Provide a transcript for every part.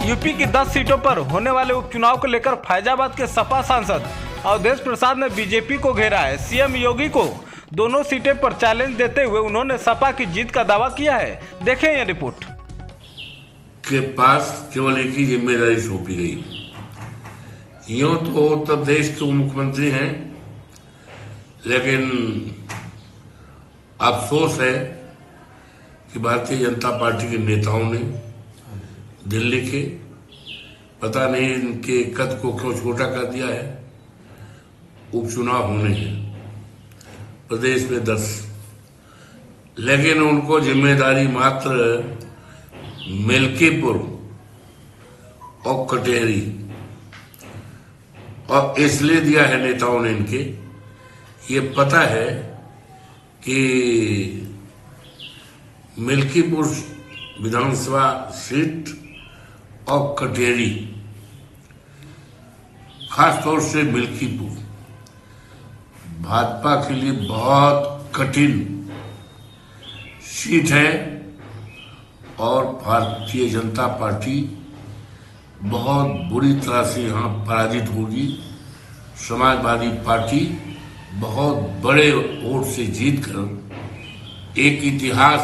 UP की 10 सीटों पर होने वाले उपचुनाव को लेकर फैजाबाद के सपा सांसद अवधेश प्रसाद ने बीजेपी को घेरा है। सीएम योगी को दोनों सीटें पर चैलेंज देते हुए उन्होंने सपा की जीत का दावा किया है। देखें यह रिपोर्ट। के पास केवल एक ही जिम्मेदारी सौंपी गई। यूं तो उत्तर प्रदेश के मुख्यमंत्री हैं, लेकिन अफसोस है कि भारतीय जनता पार्टी के नेताओं ने दिल्ली के पता नहीं इनके कद को क्यों छोटा कर दिया है। उपचुनाव होने हैं प्रदेश में 10, लेकिन उनको जिम्मेदारी मात्र मिल्कीपुर और कटेहरी और इसलिए दिया है नेताओं ने इनके, ये पता है कि मिल्कीपुर विधानसभा सीट और कटेहरी, खासतौर से मिल्कीपुर भाजपा के लिए बहुत कठिन सीट है और भारतीय जनता पार्टी बहुत बुरी तरह से यहाँ पराजित होगी। समाजवादी पार्टी बहुत बड़े वोट से जीतकर एक इतिहास,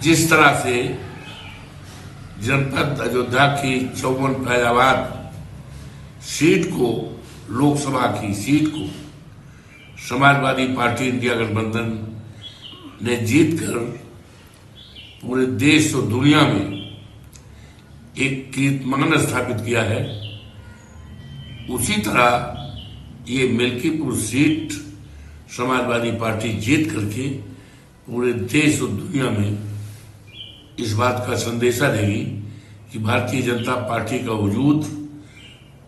जिस तरह से जनपद अयोध्या की 54 फैजाबाद सीट को, लोकसभा की सीट को समाजवादी पार्टी इंडिया गठबंधन ने जीतकर पूरे देश और दुनिया में एक कीर्तिमान स्थापित किया है, उसी तरह ये मिल्कीपुर सीट समाजवादी पार्टी जीत करके पूरे देश और दुनिया में इस बात का संदेशा देगी कि भारतीय जनता पार्टी का वजूद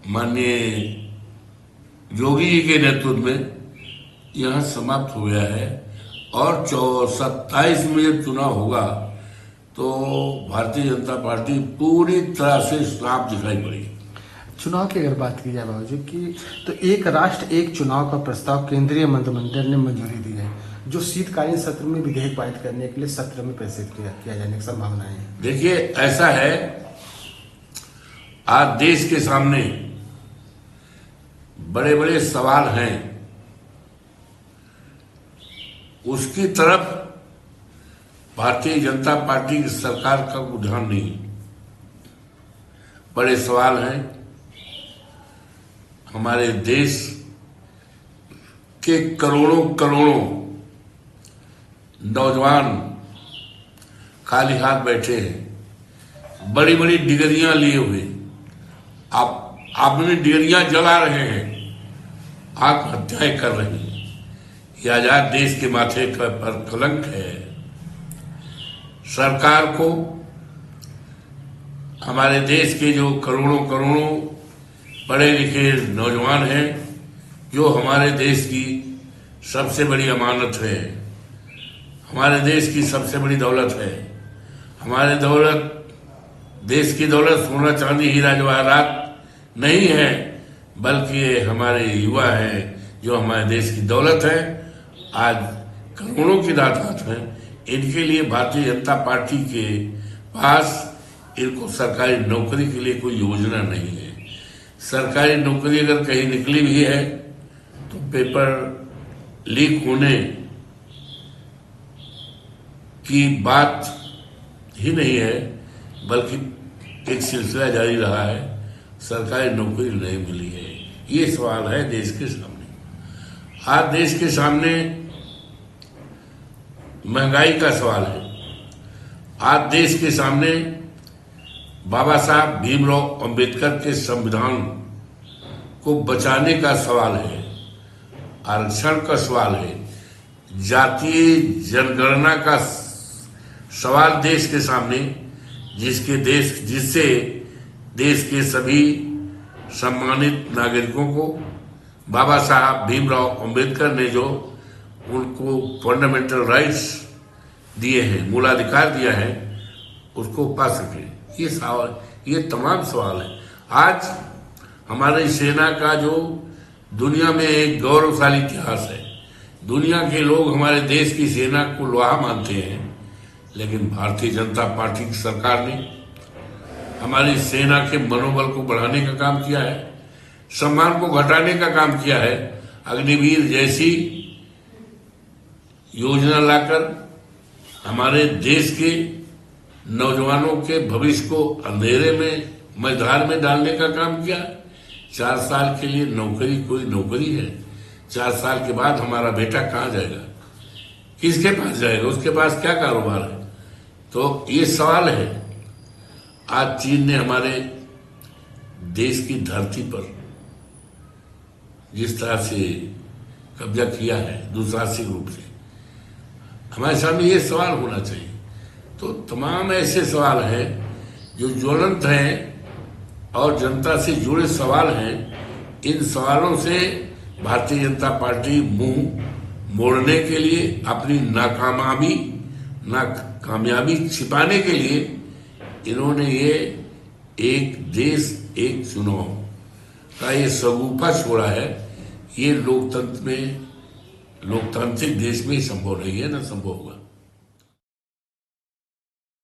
माननीय योगी जी के नेतृत्व में यहाँ समाप्त हो गया है। और 27 में जब चुनाव होगा तो भारतीय जनता पार्टी पूरी तरह से साफ दिखाई पड़ेगी। चुनाव की अगर बात की जाए बाबूजी की, तो एक राष्ट्र एक चुनाव का प्रस्ताव केंद्रीय मंत्रिमंडल ने मंजूरी दी है, जो शीतकालीन सत्र में विधेयक पारित करने के लिए सत्र में प्रेषित किया जाने की संभावना है। देखिए, ऐसा है, आज देश के सामने बड़े बड़े सवाल हैं, उसकी तरफ भारतीय जनता पार्टी की सरकार का कोई ध्यान नहीं। बड़े सवाल हैं, हमारे देश के करोड़ों नौजवान खाली हाथ बैठे हैं, बड़ी बड़ी डिग्रियां लिए हुए, आप अपनी डिग्रियां जला रहे हैं, आत्महत्याएं कर रहे हैं। यह आजाद देश के माथे पर कलंक है। सरकार को हमारे देश के जो करोड़ों पढ़े लिखे नौजवान हैं, जो हमारे देश की सबसे बड़ी अमानत है, हमारे देश की सबसे बड़ी दौलत है। हमारे देश की दौलत सोना चांदी हीरा जवाहरात नहीं है, बल्कि ये हमारे युवा हैं जो हमारे देश की दौलत है। आज करोड़ों की तादाद है, इनके लिए भारतीय जनता पार्टी के पास इनको सरकारी नौकरी के लिए कोई योजना नहीं है। सरकारी नौकरी अगर कहीं निकली भी है तो पेपर लीक होने की बात ही नहीं है, बल्कि एक सिलसिला जारी रहा है, सरकारी नौकरी नहीं मिली है। ये सवाल है देश के सामने। आज देश के सामने महंगाई का सवाल है। आज देश के सामने बाबा साहब भीमराव अंबेडकर के संविधान को बचाने का सवाल है, आरक्षण का सवाल है, जातीय जनगणना का सवाल देश के सामने, जिससे देश के सभी सम्मानित नागरिकों को बाबा साहब भीमराव अंबेडकर ने जो उनको फंडामेंटल राइट्स दिए हैं, मूलाधिकार दिया है, उसको पा सके। ये सवाल, ये तमाम सवाल है। आज हमारी सेना का जो दुनिया में एक गौरवशाली इतिहास है, दुनिया के लोग हमारे देश की सेना को लोहा मानते हैं, लेकिन भारतीय जनता पार्टी की सरकार ने हमारी सेना के मनोबल को बढ़ाने का काम किया है, सम्मान को घटाने का काम किया है। अग्निवीर जैसी योजना लाकर हमारे देश के नौजवानों के भविष्य को अंधेरे में मझधार में डालने का काम किया। 4 साल के लिए नौकरी कोई नौकरी है, 4 साल के बाद हमारा बेटा कहाँ जाएगा, किसके पास जाएगा, उसके पास क्या कारोबार है। तो ये सवाल है। आज चीन ने हमारे देश की धरती पर जिस तरह से कब्जा किया है दुस्साहसिक रूप से, हमारे सामने ये सवाल होना चाहिए। तो तमाम ऐसे सवाल हैं जो ज्वलंत हैं और जनता से जुड़े सवाल हैं। इन सवालों से भारतीय जनता पार्टी मुंह मोड़ने के लिए, अपनी नाकामयाबी छिपाने के लिए इन्होंने ये एक देश एक चुनाव का ये सगुफा छोड़ा है। ये लोकतंत्र में, लोकतांत्रिक देश में संभव नहीं है, ना संभव होगा।